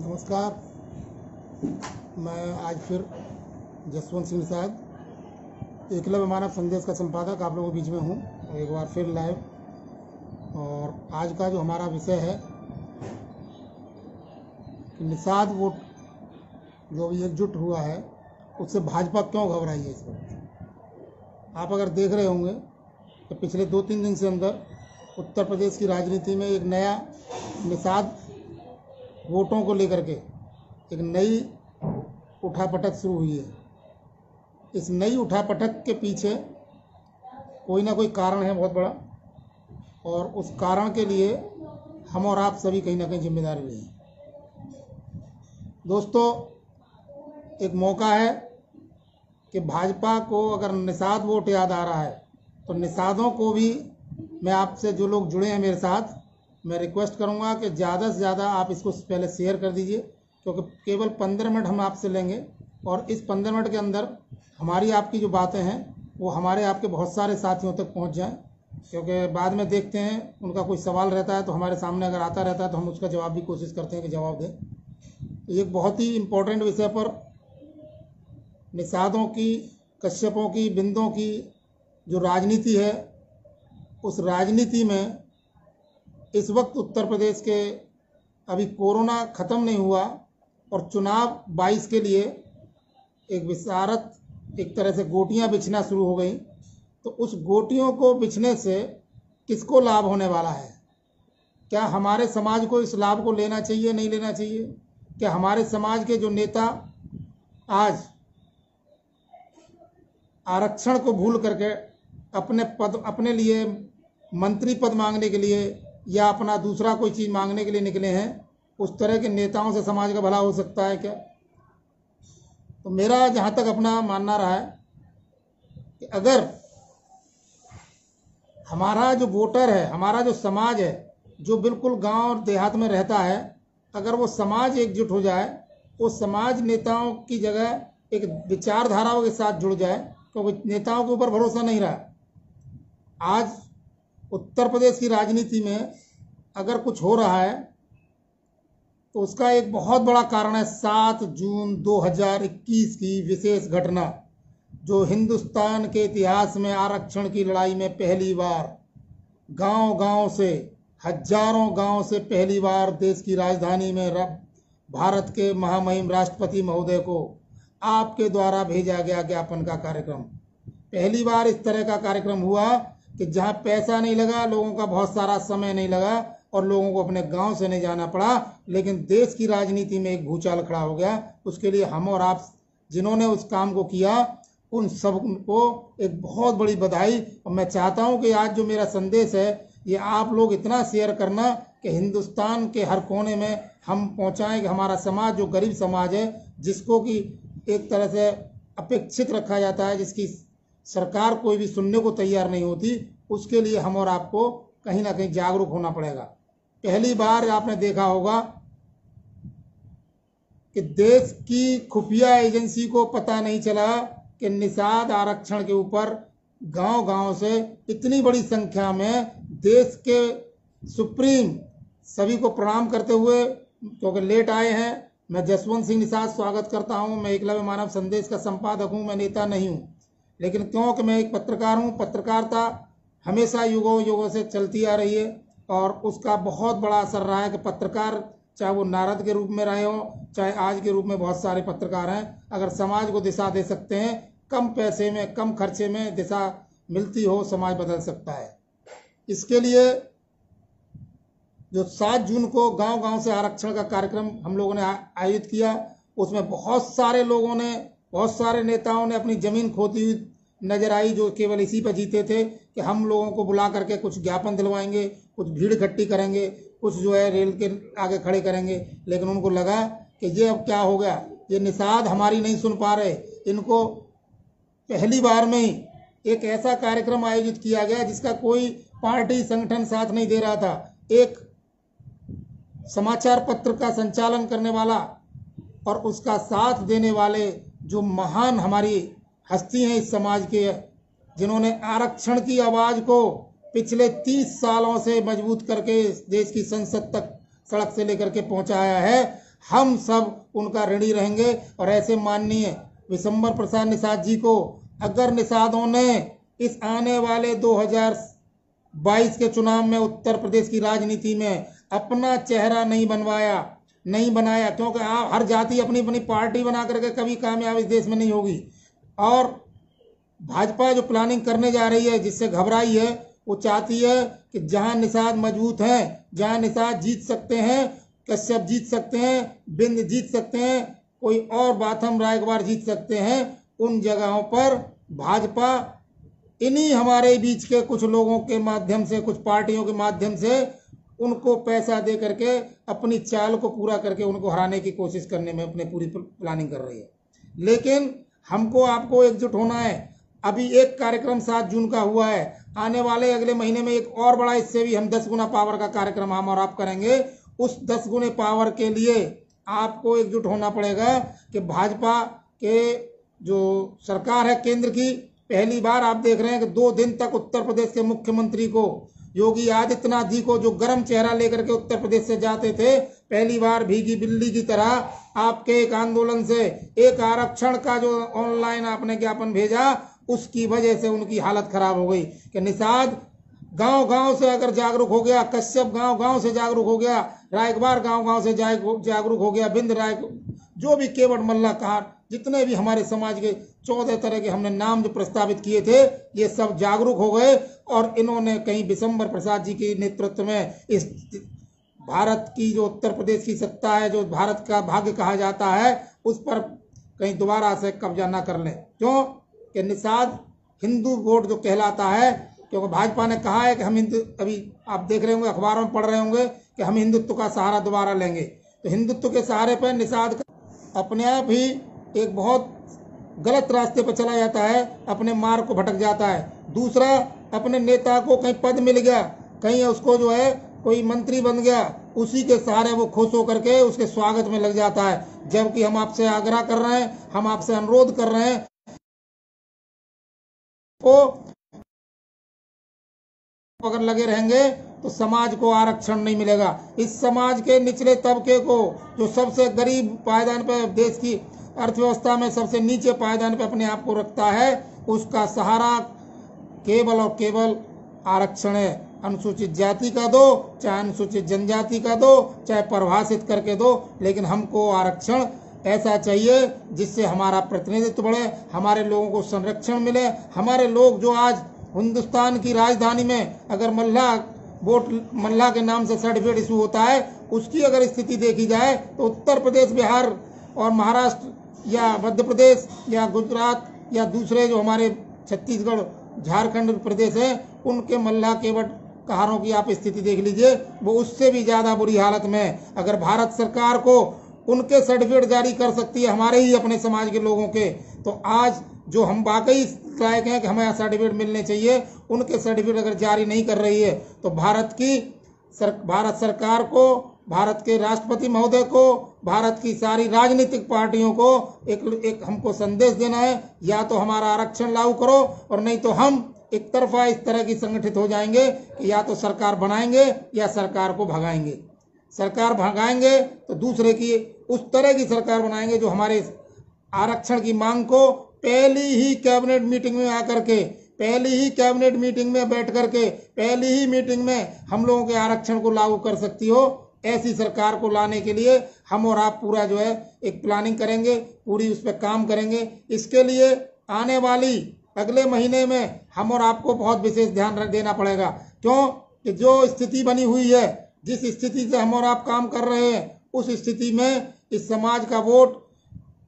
नमस्कार। मैं आज फिर जसवंत सिंह निषाद एकलव्य मानव संदेश का संपादक आप लोगों के बीच में हूँ एक बार फिर लाइव। और आज का जो हमारा विषय है कि निषाद वोट जो अभी एकजुट हुआ है उससे भाजपा क्यों घबराई है इस वक्त। आप अगर देख रहे होंगे कि पिछले 2-3 दिन से अंदर उत्तर प्रदेश की राजनीति में एक नया निषाद वोटों को लेकर के एक नई उठापटक शुरू हुई है। इस नई उठापटक के पीछे कोई ना कोई कारण है बहुत बड़ा, और उस कारण के लिए हम और आप सभी कहीं ना कहीं जिम्मेदार भी हैं। दोस्तों, एक मौका है कि भाजपा को अगर निषाद वोट याद आ रहा है तो निषादों को भी मैं आपसे, जो लोग जुड़े हैं मेरे साथ, मैं रिक्वेस्ट करूंगा कि ज़्यादा से ज़्यादा आप इसको पहले शेयर कर दीजिए, क्योंकि केवल 15 मिनट हम आपसे लेंगे और इस 15 मिनट के अंदर हमारी आपकी जो बातें हैं वो हमारे आपके बहुत सारे साथियों तक पहुंच जाएं। क्योंकि बाद में देखते हैं उनका कोई सवाल रहता है तो हमारे सामने अगर आता रहता है तो हम उसका जवाब भी कोशिश करते हैं कि जवाब दें। एक बहुत ही इम्पोर्टेंट विषय पर निषादों की, कश्यपों की, बिंदों की जो राजनीति है, उस राजनीति में इस वक्त उत्तर प्रदेश के अभी कोरोना ख़त्म नहीं हुआ और चुनाव 22 के लिए एक विशारत एक तरह से गोटियां बिछना शुरू हो गई। तो उस गोटियों को बिछने से किसको लाभ होने वाला है? क्या हमारे समाज को इस लाभ को लेना चाहिए, नहीं लेना चाहिए? क्या हमारे समाज के जो नेता आज आरक्षण को भूल करके अपने लिए मंत्री पद मांगने के लिए या अपना दूसरा कोई चीज़ मांगने के लिए निकले हैं, उस तरह के नेताओं से समाज का भला हो सकता है क्या? तो मेरा जहाँ तक अपना मानना रहा है कि अगर हमारा जो वोटर है, हमारा जो समाज है, जो बिल्कुल गांव देहात में रहता है, अगर वो समाज एकजुट हो जाए, वो समाज नेताओं की जगह एक विचारधाराओं के साथ जुड़ जाए, क्योंकि नेताओं के ऊपर भरोसा नहीं रहा। आज उत्तर प्रदेश की राजनीति में अगर कुछ हो रहा है तो उसका एक बहुत बड़ा कारण है 7 जून 2021 की विशेष घटना, जो हिंदुस्तान के इतिहास में आरक्षण की लड़ाई में पहली बार गांव-गांव से, हजारों गांव से पहली बार देश की राजधानी में भारत के महामहिम राष्ट्रपति महोदय को आपके द्वारा भेजा गया ज्ञापन का कार्यक्रम, पहली बार इस तरह का कार्यक्रम हुआ कि जहां पैसा नहीं लगा, लोगों का बहुत सारा समय नहीं लगा और लोगों को अपने गांव से नहीं जाना पड़ा, लेकिन देश की राजनीति में एक भूचाल खड़ा हो गया। उसके लिए हम और आप जिन्होंने उस काम को किया, उन सब को एक बहुत बड़ी बधाई। और मैं चाहता हूं कि आज जो मेरा संदेश है ये आप लोग इतना शेयर करना कि हिंदुस्तान के हर कोने में हम पहुंचाएं कि हमारा समाज, जो गरीब समाज है, जिसको कि एक तरह से अपेक्षित रखा जाता है, जिसकी सरकार कोई भी सुनने को तैयार नहीं होती, उसके लिए हम और आपको कहीं ना कहीं जागरूक होना पड़ेगा। पहली बार आपने देखा होगा कि देश की खुफिया एजेंसी को पता नहीं चला कि निषाद आरक्षण के ऊपर गांव-गांव से इतनी बड़ी संख्या में देश के सुप्रीम, सभी को प्रणाम करते हुए, क्योंकि लेट आए हैं, मैं जसवंत सिंह निषाद स्वागत करता हूं। मैं एकलव्य मानव संदेश का संपादक हूं, मैं नेता नहीं हूं, लेकिन क्योंकि मैं एक पत्रकार हूं, पत्रकारिता हमेशा युगों युगों से चलती आ रही है और उसका बहुत बड़ा असर रहा है कि पत्रकार, चाहे वो नारद के रूप में रहे हो, चाहे आज के रूप में बहुत सारे पत्रकार हैं, अगर समाज को दिशा दे सकते हैं, कम पैसे में, कम खर्चे में दिशा मिलती हो, समाज बदल सकता है। इसके लिए जो 7 जून को गांव-गांव से आरक्षण का कार्यक्रम हम लोगों ने आयोजित किया, उसमें बहुत सारे लोगों ने, बहुत सारे नेताओं ने अपनी जमीन खोती हुई नजर आई, जो केवल इसी पर जीते थे कि हम लोगों को बुला करके कुछ ज्ञापन दिलवाएंगे, कुछ भीड़ इकट्ठी करेंगे, कुछ जो है रेल के आगे खड़े करेंगे। लेकिन उनको लगा कि ये अब क्या हो गया, ये निषाद हमारी नहीं सुन पा रहे, इनको पहली बार में ही एक ऐसा कार्यक्रम आयोजित किया गया जिसका कोई पार्टी संगठन साथ नहीं दे रहा था। एक समाचार पत्र का संचालन करने वाला और उसका साथ देने वाले जो महान हमारी हस्ती हैं इस समाज के, जिन्होंने आरक्षण की आवाज को पिछले 30 सालों से मजबूत करके देश की संसद तक सड़क से लेकर के पहुंचाया है, हम सब उनका ऋणी रहेंगे। और ऐसे माननीय विशंबर प्रसाद निषाद जी को अगर निषादों ने इस आने वाले 2022 के चुनाव में उत्तर प्रदेश की राजनीति में अपना चेहरा नहीं बनाया, क्योंकि हर जाति अपनी अपनी पार्टी बना करके कभी कामयाब इस देश में नहीं होगी। और भाजपा जो प्लानिंग करने जा रही है, जिससे घबराई है, वो चाहती है कि जहां निषाद मजबूत हैं, जहां निषाद जीत सकते हैं, कश्यप जीत सकते हैं, बिंद जीत सकते हैं, कोई और बाथम रायकवार जीत सकते हैं, उन जगहों पर भाजपा इन्हीं हमारे बीच के कुछ लोगों के माध्यम से, कुछ पार्टियों के माध्यम से उनको पैसा दे करके अपनी चाल को पूरा करके उनको हराने की कोशिश करने में अपने पूरी प्लानिंग कर रही है। लेकिन हमको आपको एकजुट होना है। अभी एक कार्यक्रम 7 जून का हुआ है, आने वाले अगले महीने में एक और बड़ा, इससे भी हम 10 गुना पावर का कार्यक्रम हम और आप करेंगे। उस 10 गुने पावर के लिए आपको एकजुट होना पड़ेगा कि भाजपा के जो सरकार है केंद्र की, पहली बार आप देख रहे हैं कि 2 दिन तक उत्तर प्रदेश के मुख्यमंत्री को, योगी आदित्यनाथ जी को, जो गर्म चेहरा लेकर के उत्तर प्रदेश से जाते थे, पहली बार भीगी बिल्ली की तरह आपके एक आंदोलन से, एक आरक्षण का जो ऑनलाइन आपने ज्ञापन भेजा, उसकी वजह से उनकी हालत खराब हो गई कि निषाद गांव-गांव से अगर जागरूक हो गया, कश्यप गांव-गांव से जागरूक हो गया, रायकवार गांव-गांव से जागरूक हो गया, बिंद राय, जो भी केवट मल्ला कहार, जितने भी हमारे समाज के 14 तरह के हमने नाम जो प्रस्तावित किए थे, ये सब जागरूक हो गए। और इन्होंने कहीं विशंबर प्रसाद जी के नेतृत्व में इस भारत की जो उत्तर प्रदेश की सत्ता है, जो भारत का भाग्य कहा जाता है, उस पर कहीं दोबारा से कब्जा ना कर लें। क्यों कि निषाद हिंदू वोट जो कहलाता है, क्योंकि भाजपा ने कहा है कि हम हिंदू, अभी आप देख रहे होंगे, अखबारों में पढ़ रहे होंगे कि हम हिंदुत्व का सहारा दोबारा लेंगे। तो हिंदुत्व के सहारे पर निषाद अपने आप ही एक बहुत गलत रास्ते पर चला जाता है, अपने मार्ग को भटक जाता है। दूसरा, अपने नेता को कहीं पद मिल गया, कहीं उसको जो है कोई मंत्री बन गया, उसी के सहारे वो खुश होकर के उसके स्वागत में लग जाता है। जबकि हम आपसे आग्रह कर रहे हैं, हम आपसे अनुरोध कर रहे हैं को अगर लगे रहेंगे तो समाज को आरक्षण नहीं मिलेगा। इस समाज के निचले तबके को, जो सबसे गरीब पायदान पर, देश की अर्थव्यवस्था में सबसे नीचे पायदान पर अपने आप को रखता है, उसका सहारा केवल और केवल आरक्षण है। अनुसूचित जाति का दो, चाहे अनुसूचित जनजाति का दो, चाहे परिभाषित करके दो, लेकिन हमको आरक्षण ऐसा चाहिए जिससे हमारा प्रतिनिधित्व बढ़े, हमारे लोगों को संरक्षण मिले। हमारे लोग जो आज हिंदुस्तान की राजधानी में अगर मल्ला के नाम से सर्टिफिकेट इशू होता है, उसकी अगर स्थिति देखी जाए तो उत्तर प्रदेश, बिहार और महाराष्ट्र या मध्य प्रदेश या गुजरात या दूसरे जो हमारे छत्तीसगढ़, झारखंड प्रदेश है, उनके मल्ला केवट कहारों की आप स्थिति देख लीजिए, वो उससे भी ज्यादा बुरी हालत में। अगर भारत सरकार को उनके सर्टिफिकेट जारी कर सकती है, हमारे ही अपने समाज के लोगों के, तो आज जो हम वाकई लायक हैं कि हमें सर्टिफिकेट मिलने चाहिए, उनके सर्टिफिकेट अगर जारी नहीं कर रही है, तो भारत सरकार को, भारत के राष्ट्रपति महोदय को, भारत की सारी राजनीतिक पार्टियों को एक हमको संदेश देना है, या तो हमारा आरक्षण लागू करो, और नहीं तो हम एक तरफा इस तरह की संगठित हो जाएंगे कि या तो सरकार बनाएंगे या सरकार को भगाएंगे। सरकार भगाएंगे तो दूसरे की उस तरह की सरकार बनाएंगे जो हमारे आरक्षण की मांग को पहली ही कैबिनेट मीटिंग में आकर के, पहली ही कैबिनेट मीटिंग में बैठ करके, पहली ही मीटिंग में हम लोगों के आरक्षण को लागू कर सकती हो। ऐसी सरकार को लाने के लिए हम और आप पूरा जो है एक प्लानिंग करेंगे, पूरी उस पर काम करेंगे। इसके लिए आने वाली अगले महीने में हम और आपको बहुत विशेष ध्यान देना पड़ेगा। क्यों कि जो स्थिति बनी हुई है, जिस स्थिति से हम और आप काम कर रहे हैं, उस स्थिति में इस समाज का वोट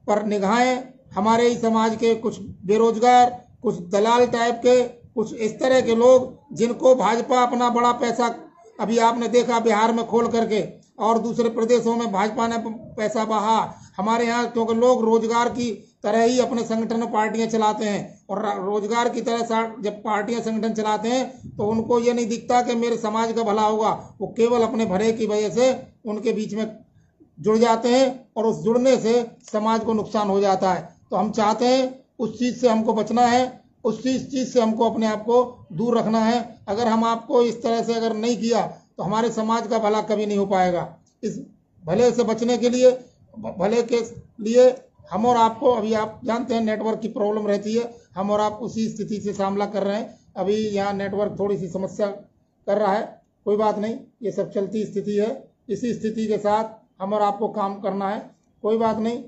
पर निगाहें हमारे ही समाज के कुछ बेरोजगार, कुछ दलाल टाइप के, कुछ इस तरह के लोग जिनको भाजपा अपना बड़ा पैसा, अभी आपने देखा बिहार में खोल करके, और दूसरे प्रदेशों में भाजपा ने पैसा बहा। हमारे यहाँ क्योंकि लोग रोजगार की तरह ही अपने संगठन में पार्टियां चलाते हैं, और रोजगार की तरह जब पार्टियां संगठन चलाते हैं तो उनको ये नहीं दिखता कि मेरे समाज का भला होगा, वो केवल अपने भले की वजह से उनके बीच में जुड़ जाते हैं, और उस जुड़ने से समाज को नुकसान हो जाता है। तो हम चाहते हैं उस चीज से हमको बचना है, उस चीज से हमको अपने आप को दूर रखना है। अगर हम आपको इस तरह से अगर नहीं किया तो हमारे समाज का भला कभी नहीं हो पाएगा। इस भले से बचने के लिए, भले के लिए हम और आपको, अभी आप जानते हैं नेटवर्क की प्रॉब्लम रहती है, हम और आप उसी स्थिति से सामना कर रहे हैं। अभी यहाँ नेटवर्क थोड़ी सी समस्या कर रहा है, कोई बात नहीं, ये सब चलती स्थिति है। इसी स्थिति के साथ हम और आपको काम करना है, कोई बात नहीं।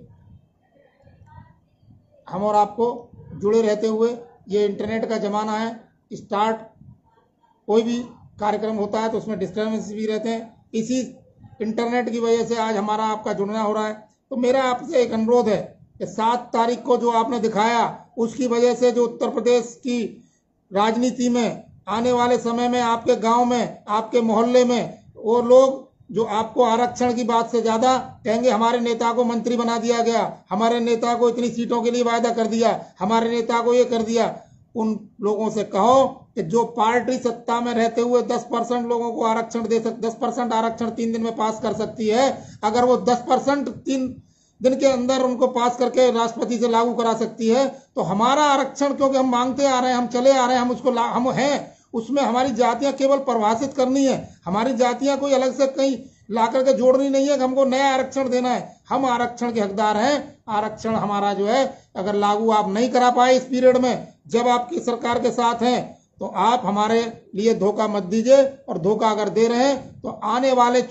हम और आपको जुड़े रहते हुए, ये इंटरनेट का ज़माना है, स्टार्ट कोई भी कार्यक्रम होता है तो उसमें डिस्टर्बेंस भी रहते हैं। इसी इंटरनेट की वजह से आज हमारा आपका जुड़ना हो रहा है। तो मेरा आपसे एक अनुरोध है कि 7 तारीख को जो आपने दिखाया, उसकी वजह से जो उत्तर प्रदेश की राजनीति में आने वाले समय में आपके गांव में, आपके मोहल्ले में, वो लोग जो आपको आरक्षण की बात से ज्यादा कहेंगे हमारे नेता को मंत्री बना दिया गया, हमारे नेता को इतनी सीटों के लिए वायदा कर दिया, हमारे नेता को ये कर दिया। उन लोगों से कहो कि जो पार्टी सत्ता में रहते हुए 10% लोगों को आरक्षण दे सकते, 10% आरक्षण 3 दिन में पास कर सकती है, अगर वो 10% 3 दिन के अंदर उनको पास करके राष्ट्रपति से लागू करा सकती है, तो हमारा आरक्षण क्योंकि हम मांगते आ रहे हैं, हम चले आ रहे हैं, हम उसको हम हैं, उसमें हमारी जातियां केवल परिभाषित करनी है। हमारी जातियां कोई अलग से कहीं ला करके जोड़नी नहीं है कि हमको नया आरक्षण देना है। हम आरक्षण के हकदार हैं। आरक्षण हमारा जो है, अगर लागू आप नहीं करा पाए इस पीरियड में, जब आपकी सरकार के साथ हैं, तो आप हमारे लिए धोखा मत दीजिए। और धोखा अगर दे रहे हैं तो आने वाले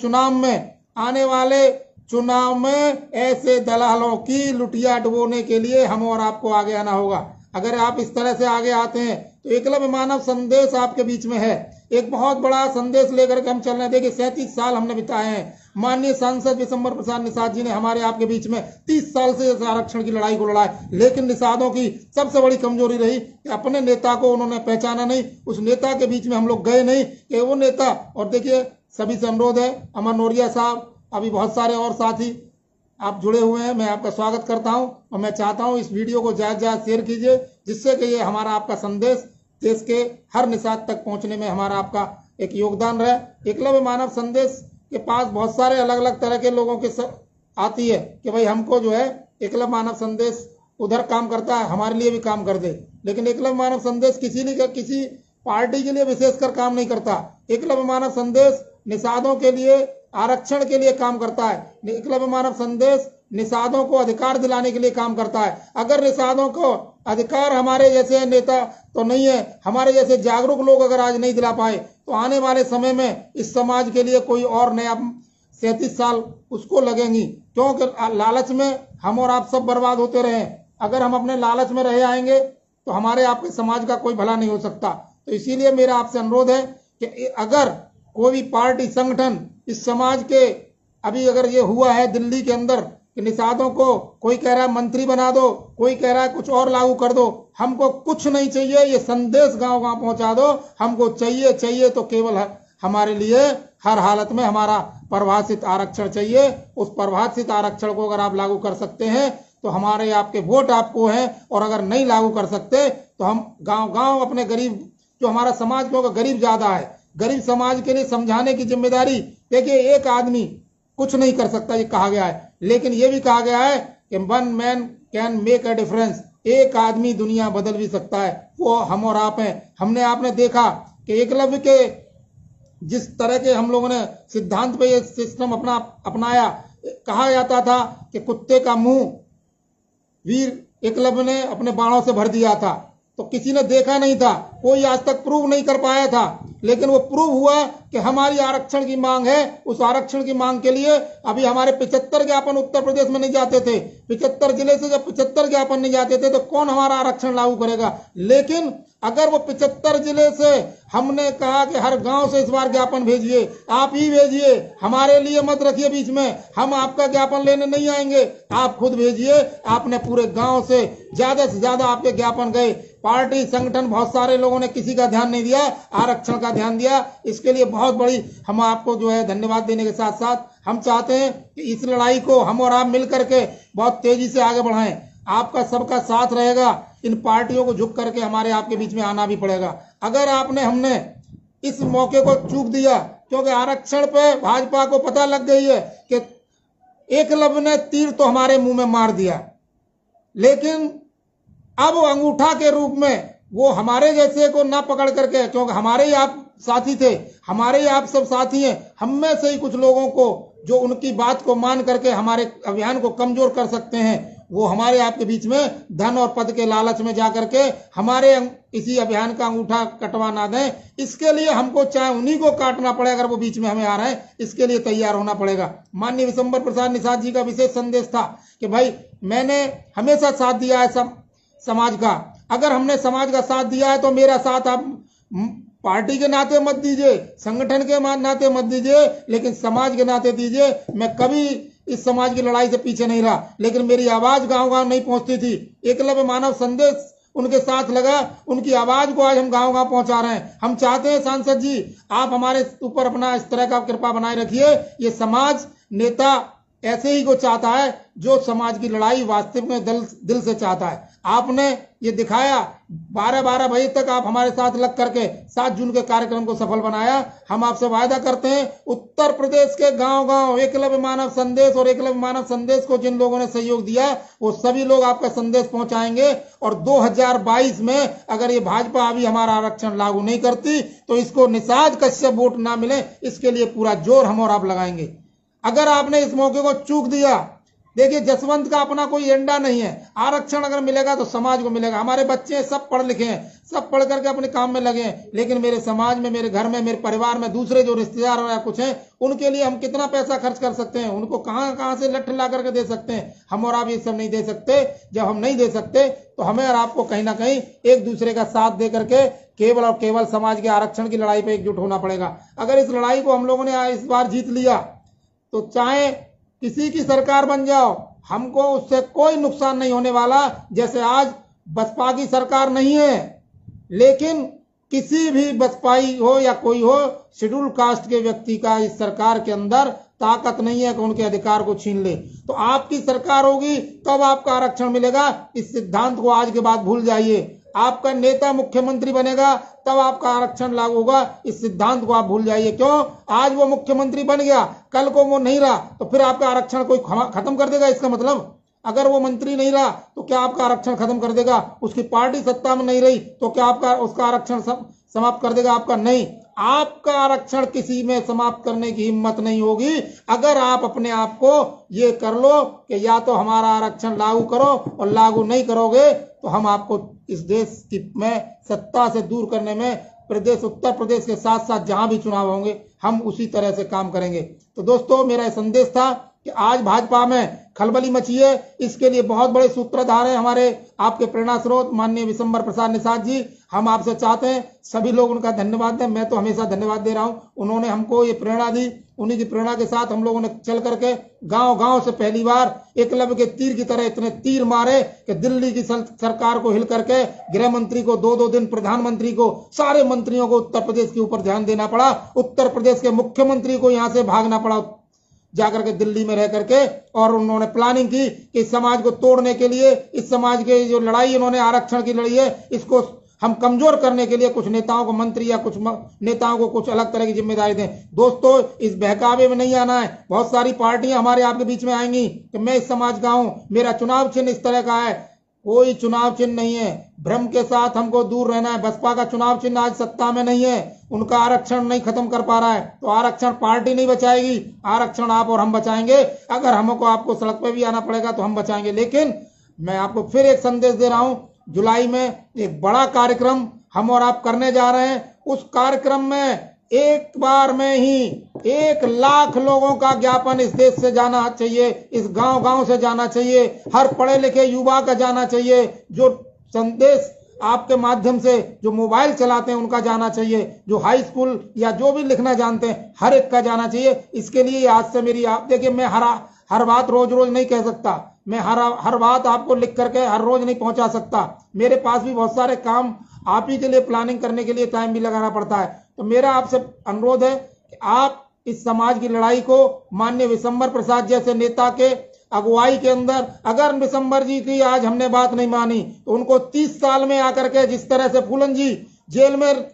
चुनाव में ऐसे दलालों की लुटिया डुबोने के लिए हम और आपको आगे आना होगा। अगर आप इस तरह से आगे आते हैं तो एकलव्य मानव संदेश आपके बीच में है, एक बहुत बड़ा संदेश लेकर के हम चल रहे हैं। देखिए 37 साल हमने बिताए हैं। माननीय सांसद विशंबर प्रसाद निषाद जी ने हमारे आपके बीच में 30 साल से इस आरक्षण की लड़ाई को लड़ा है, लेकिन निषादों की सबसे बड़ी कमजोरी रही कि अपने नेता को उन्होंने पहचाना नहीं, उस नेता के बीच में हम लोग गए नहीं कि वो नेता। और देखिए सभी से अनुरोध है, अमर नौरिया साहब, अभी बहुत सारे और साथी आप जुड़े हुए हैं, मैं आपका स्वागत करता हूं। और मैं चाहता हूं इस वीडियो को ज्यादा शेयर कीजिए, जिससे कि ये हमारा आपका संदेश देश के हर निषाद तक पहुंचने में हमारा आपका एक योगदान रहे। एकलव्य मानव संदेश के पास बहुत सारे अलग अलग तरह के लोगों के आती है कि भाई हमको जो है एकलव्य मानव संदेश उधर काम करता है, हमारे लिए भी काम कर दे। लेकिन एकलव्य मानव संदेश किसी पार्टी के लिए विशेषकर काम नहीं करता। एकलव्य मानव संदेश निषादों के लिए, आरक्षण के लिए काम करता है। एकलव्य मानव संदेश निषादों को अधिकार दिलाने के लिए काम करता है। अगर निषादों को अधिकार हमारे जैसे नेता तो नहीं है, हमारे जैसे जागरूक लोग अगर आज नहीं दिला पाए, तो आने वाले समय में इस समाज के लिए कोई और नया 37 साल उसको लगेंगी, क्योंकि लालच में हम और आप सब बर्बाद होते रहे। अगर हम अपने लालच में रह आएंगे तो हमारे आपके समाज का कोई भला नहीं हो सकता। तो इसीलिए मेरा आपसे अनुरोध है कि अगर कोई भी पार्टी, संगठन इस समाज के, अभी अगर ये हुआ है दिल्ली के अंदर कि निषादों को कोई कह रहा है मंत्री बना दो, कोई कह रहा है कुछ और लागू कर दो, हमको कुछ नहीं चाहिए। ये संदेश गांव गांव पहुंचा दो। हमको चाहिए तो केवल हमारे लिए हर हालत में हमारा परिभाषित आरक्षण चाहिए। उस परिभाषित आरक्षण को अगर आप लागू कर सकते हैं तो हमारे आपके वोट आपको हैं, और अगर नहीं लागू कर सकते तो हम गांव गांव अपने गरीब, जो हमारा समाज क्योंकि गरीब ज्यादा है, गरीब समाज के लिए समझाने की जिम्मेदारी। देखिए एक आदमी कुछ नहीं कर सकता, ये कहा गया है, लेकिन ये भी कहा गया है कि 1 man can make a difference. एक आदमी दुनिया बदल भी सकता है, वो हम और आप हैं। हमने आपने देखा कि एकलव्य के जिस तरह के हम लोगों ने सिद्धांत पे ये सिस्टम अपनाया, कहा जाता था कि कुत्ते का मुंह वीर एकलव्य ने अपने बाणों से भर दिया था, तो किसी ने देखा नहीं था, कोई आज तक प्रूव नहीं कर पाया था, लेकिन वो प्रूव हुआ कि हमारी आरक्षण की मांग है। उस आरक्षण की मांग के लिए अभी हमारे 75 ज्ञापन उत्तर प्रदेश में नहीं जाते थे। 75 जिले से जब 75 ज्ञापन नहीं जाते थे तो कौन हमारा आरक्षण लागू करेगा। लेकिन अगर वो 75 जिले से हमने कहा कि हर गांव से इस बार ज्ञापन भेजिए, आप ही भेजिए, हमारे लिए मत रखिए बीच में, हम आपका ज्ञापन लेने नहीं आएंगे, आप खुद भेजिए। आपने पूरे गांव से ज्यादा आपके ज्ञापन गए। पार्टी, संगठन, बहुत सारे लोगों ने किसी का ध्यान नहीं दिया, आरक्षण का ध्यान दिया। इसके लिए बहुत बड़ी हम आपको जो है धन्यवाद देने के साथ साथ हम चाहते हैं कि इस लड़ाई को हम और आप मिल करके बहुत तेजी से आगे बढ़ाएं। आपका सबका साथ रहेगा। इन पार्टियों को झुक करके हमारे आपके बीच में आना भी पड़ेगा। अगर हमने इस मौके को चूक दिया, क्योंकि आरक्षण पे भाजपा को पता लग गई है कि एकलव्य ने तीर तो हमारे मुंह में मार दिया, लेकिन अब अंगूठा के रूप में वो हमारे जैसे को ना पकड़ करके, क्योंकि हमारे ही आप साथी थे, हमारे ही आप सब साथी हैं। हम में से ही कुछ लोगों को जो उनकी बात को मान करके हमारे अभियान को कमजोर कर सकते हैं, वो हमारे आपके बीच में धन और पद के लालच में जाकर के हमारे इसी अभियान का अंगूठा कटवा ना दें। इसके लिए हमको चाहे उन्हीं को काटना पड़े, अगर वो बीच में हमें आ रहे हैं, इसके लिए तैयार होना पड़ेगा। माननीय विशंबर प्रसाद निषाद जी का विशेष संदेश था कि भाई मैंने हमेशा साथ दिया है समाज का, अगर हमने समाज का साथ दिया है तो मेरा साथ आप पार्टी के नाते मत दीजिए, संगठन के नाते मत दीजिए, लेकिन समाज के नाते दीजिए। मैं कभी इस समाज की लड़ाई से पीछे नहीं रहा, लेकिन मेरी आवाज गांव गांव नहीं पहुंचती थी। एकलव्य मानव संदेश उनके साथ लगा, उनकी आवाज को आज हम गांव गांव पहुंचा रहे हैं। हम चाहते हैं सांसद जी आप हमारे ऊपर अपना इस तरह का कृपा बनाए रखिए। ये समाज नेता ऐसे ही को चाहता है जो समाज की लड़ाई वास्तविक में दिल से चाहता है। आपने ये दिखाया 12-12 बजे तक आप हमारे साथ लग करके 7 जून के कार्यक्रम को सफल बनाया। हम आपसे वायदा करते हैं उत्तर प्रदेश के गांव गांव एकलव्य मानव संदेश और एकलव्य मानव संदेश को जिन लोगों ने सहयोग दिया वो सभी लोग आपका संदेश पहुंचाएंगे। और 2022 में अगर ये भाजपा अभी हमारा आरक्षण लागू नहीं करती तो इसको निषाद कश्यप वोट ना मिले, इसके लिए पूरा जोर हम और आप लगाएंगे। अगर आपने इस मौके को चूक दिया, देखिए जसवंत का अपना कोई एंडा नहीं है, आरक्षण अगर मिलेगा तो समाज को मिलेगा। हमारे बच्चे सब पढ़ लिखे हैं, सब पढ़ करके अपने काम में लगे हैं, लेकिन मेरे समाज में, मेरे घर में, मेरे परिवार में दूसरे जो रिश्तेदार या कुछ हैं उनके लिए हम कितना पैसा खर्च कर सकते हैं, उनको कहां से लठ ला करके दे सकते हैं। हम और आप ये सब नहीं दे सकते। जब हम नहीं दे सकते तो हमें और आपको कहीं ना कहीं एक दूसरे का साथ दे करके केवल और केवल समाज के आरक्षण की लड़ाई पर एकजुट होना पड़ेगा। अगर इस लड़ाई को हम लोगों ने इस बार जीत लिया तो चाहे किसी की सरकार बन जाओ, हमको उससे कोई नुकसान नहीं होने वाला। जैसे आज बसपा की सरकार नहीं है, लेकिन किसी भी बसपाई हो या कोई हो, शेड्यूल कास्ट के व्यक्ति का इस सरकार के अंदर ताकत नहीं है कि उनके अधिकार को छीन ले। तो आपकी सरकार होगी तब आपका आरक्षण मिलेगा। इस सिद्धांत को आज के बाद भूल जाइए। आपका नेता मुख्यमंत्री बनेगा तब आपका आरक्षण लागू होगा, इस सिद्धांत को आप भूल जाइए। क्यों? आज वो मुख्यमंत्री बन गया, कल को वो नहीं रहा तो फिर आपका आरक्षण कोई खत्म कर देगा? इसका मतलब अगर वो मंत्री नहीं रहा तो क्या आपका आरक्षण खत्म कर देगा? उसकी पार्टी सत्ता में नहीं रही तो क्या आपका उसका आरक्षण समाप्त कर देगा? आपका नहीं। आपका आरक्षण किसी में समाप्त करने की हिम्मत नहीं होगी अगर आप अपने आप को ये कर लो कि या तो हमारा आरक्षण लागू करो, और लागू नहीं करोगे तो हम आपको इस देश की में सत्ता से दूर करने में प्रदेश, उत्तर प्रदेश के साथ साथ जहां भी चुनाव होंगे हम उसी तरह से काम करेंगे। तो दोस्तों मेरा संदेश था कि आज भाजपा में खलबली मची है, इसके लिए बहुत बड़े सूत्रधार हैं हमारे आपके प्रेरणा स्रोत माननीय विशंबर प्रसाद निषाद जी। हम आपसे चाहते हैं सभी लोग उनका धन्यवाद दें। मैं तो हमेशा धन्यवाद दे रहा हूं, उन्होंने हमको ये प्रेरणा दी। उन्हीं की प्रेरणा के साथ हम लोगों ने चल करके गांव गांव से पहली बार एकलव्य के तीर की तरह इतने तीर मारे कि दिल्ली की सरकार को हिल करके गृह मंत्री को 2-2 दिन, प्रधानमंत्री को, सारे मंत्रियों को उत्तर प्रदेश के ऊपर ध्यान देना पड़ा। उत्तर प्रदेश के मुख्यमंत्री को यहां से भागना पड़ा जाकर के दिल्ली में रह करके, और उन्होंने प्लानिंग की कि इस समाज को तोड़ने के लिए, इस समाज के जो लड़ाई इन्होंने आरक्षण की लड़ी है इसको हम कमजोर करने के लिए कुछ नेताओं को, मंत्री या कुछ नेताओं को कुछ अलग तरह की जिम्मेदारी दें। दोस्तों इस बहकावे में नहीं आना है। बहुत सारी पार्टियां हमारे आपके बीच में आएंगी कि मैं इस समाज का हूं, मेरा चुनाव चिन्ह इस तरह का है। कोई चुनाव चिन्ह नहीं है, भ्रम के साथ हमको दूर रहना है। बसपा का चुनाव चिन्ह आज सत्ता में नहीं है, उनका आरक्षण नहीं खत्म कर पा रहा है, तो आरक्षण पार्टी नहीं बचाएगी, आरक्षण आप और हम बचाएंगे। अगर हमको आपको सड़क पे भी आना पड़ेगा तो हम बचाएंगे। लेकिन मैं आपको फिर एक संदेश दे रहा हूं, जुलाई में एक बड़ा कार्यक्रम हम और आप करने जा रहे हैं। उस कार्यक्रम में एक बार में ही 1 लाख लोगों का ज्ञापन इस देश से जाना चाहिए, इस गांव गांव से जाना चाहिए, हर पढ़े लिखे युवा का जाना चाहिए, जो संदेश आपके माध्यम से जो मोबाइल चलाते हैं उनका जाना चाहिए, जो हाई स्कूल या जो भी लिखना जानते हैं हर एक का जाना चाहिए। इसके लिए आज से मेरी, आप देखिए मैं हर बात रोज रोज नहीं कह सकता, मैं हर बात आपको लिख करके हर रोज नहीं पहुंचा सकता। मेरे पास भी बहुत सारे काम आप ही के लिए प्लानिंग करने के लिए टाइम भी लगाना पड़ता है। तो मेरा आपसे अनुरोध है कि आप इस समाज की लड़ाई को माननीय विशंबर प्रसाद जैसे नेता के अगुवाई के अंदर, अगर विशंबर जी की आज हमने बात नहीं मानी तो उनको 30 साल में आकर के, जिस तरह से फूलन जी जेल में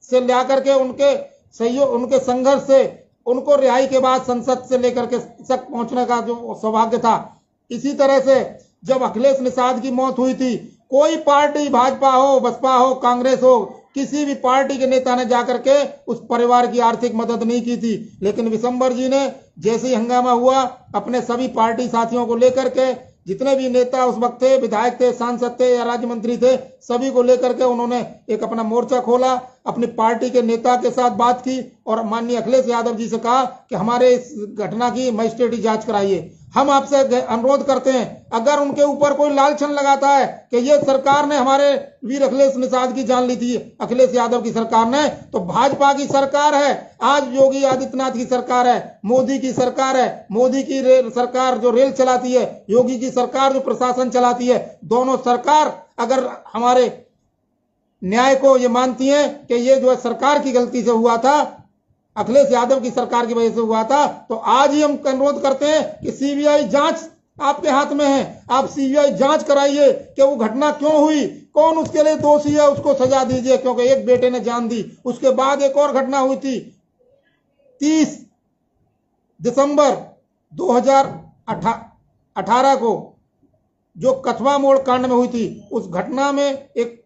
से ले आकर के उनके सहयोग, उनके संघर्ष से उनको रिहाई के बाद संसद से लेकर के तक पहुंचने का जो सौभाग्य था, इसी तरह से जब अखिलेश निषाद की मौत हुई थी, कोई पार्टी, भाजपा हो, बसपा हो, कांग्रेस हो, किसी भी पार्टी के नेता ने जाकर के उस परिवार की आर्थिक मदद नहीं की थी। लेकिन विशंबर जी ने जैसे ही हंगामा हुआ, अपने सभी पार्टी साथियों को लेकर के, जितने भी नेता उस वक्त थे, विधायक थे, सांसद थे या राज्य मंत्री थे, सभी को लेकर के उन्होंने एक अपना मोर्चा खोला, अपनी पार्टी के नेता के साथ बात की और माननीय अखिलेश यादव जी से कहा कि हमारे इस घटना की मजिस्ट्रेटी जांच कराइए। हम आपसे अनुरोध करते हैं, अगर उनके ऊपर कोई लालछन लगाता है कि ये सरकार ने हमारे वीर अखिलेश निषाद की जान ली थी, अखिलेश यादव की सरकार ने, तो भाजपा की सरकार है, आज योगी आदित्यनाथ की सरकार है, मोदी की सरकार है, मोदी की सरकार जो रेल चलाती है, योगी की सरकार जो प्रशासन चलाती है, दोनों सरकार अगर हमारे न्याय को ये मानती है कि ये जो है सरकार की गलती से हुआ था, अखिलेश यादव की सरकार की वजह से हुआ था, तो आज ही हम अनुरोध करते हैं कि सीबीआई जांच आपके हाथ में है, आप सीबीआई जांच कराइए कि वो घटना क्यों हुई, कौन उसके लिए दोषी है, उसको सजा दीजिए। क्योंकि एक बेटे ने जान दी, उसके बाद एक और घटना हुई थी 30 दिसंबर 2018 को, जो कथवा मोड़ कांड में हुई थी। उस घटना में एक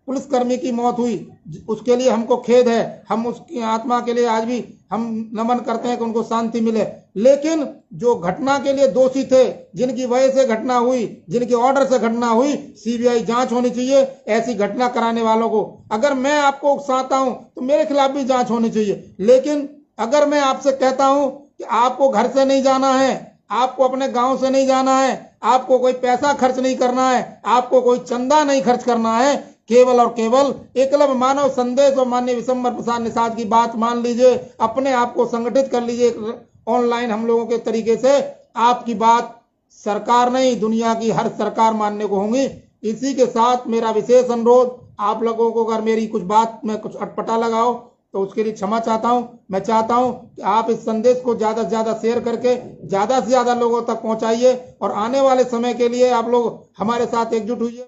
पुलिसकर्मी की मौत हुई, उसके लिए हमको खेद है, हम उसकी आत्मा के लिए आज भी हम नमन करते हैं कि उनको शांति मिले। लेकिन जो घटना के लिए दोषी थे, जिनकी वजह से घटना हुई, जिनके ऑर्डर से घटना हुई, सीबीआई जांच होनी चाहिए ऐसी घटना कराने वालों को। अगर मैं आपको उकसाता हूं तो मेरे खिलाफ भी जांच होनी चाहिए। लेकिन अगर मैं आपसे कहता हूं कि आपको घर से नहीं जाना है, आपको अपने गांव से नहीं जाना है, आपको कोई पैसा खर्च नहीं करना है, आपको कोई चंदा नहीं खर्च करना है, केवल और केवल एकलव्य मानव संदेश और माननीय विशंबर प्रसाद निषाद की बात मान लीजिए, अपने आप को संगठित कर लीजिए ऑनलाइन हम लोगों के तरीके से, आपकी बात सरकार नहीं दुनिया की हर सरकार मानने को होंगी। इसी के साथ मेरा विशेष अनुरोध आप लोगों को, अगर मेरी कुछ बात में कुछ अटपटा लगाओ तो उसके लिए क्षमा चाहता हूं। मैं चाहता हूं कि आप इस संदेश को ज्यादा से ज्यादा शेयर करके ज्यादा से ज्यादा लोगों तक पहुंचाइए और आने वाले समय के लिए आप लोग हमारे साथ एकजुट हुइए।